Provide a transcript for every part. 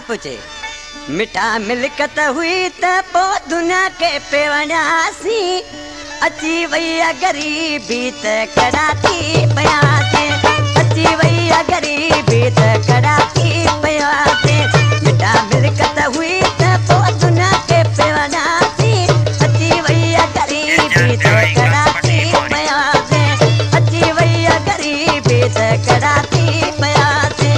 पूछे मिठा मिलकत हुई त पो दुनिया के पेवणासी अची वई गरीबी त कराती पयासे अची वई गरीबी त कराती पयासे मिठा मिलकत हुई त पो दुनिया के पेवणासी अची वई गरीबी त कराती पयासे अची वई गरीबी त कराती पयासे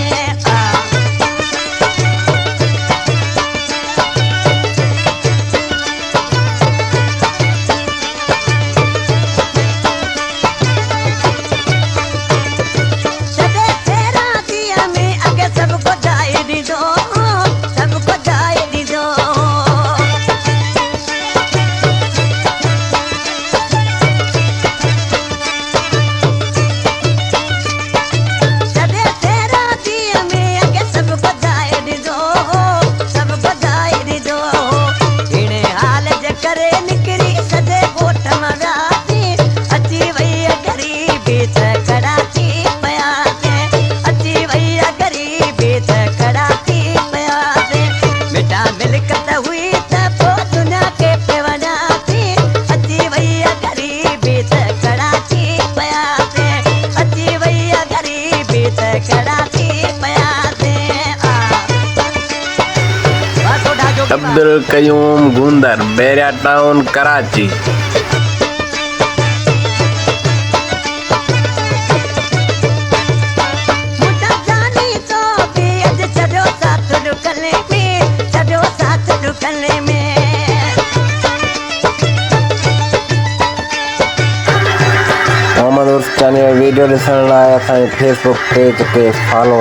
अब्दुल कयूम गुंदर बैरिया टाउन कराची। मोहम्मद उर्फ चैनल वीडियो ॾिसण लाइ असांजे फेसबुक पेज खे फॉलो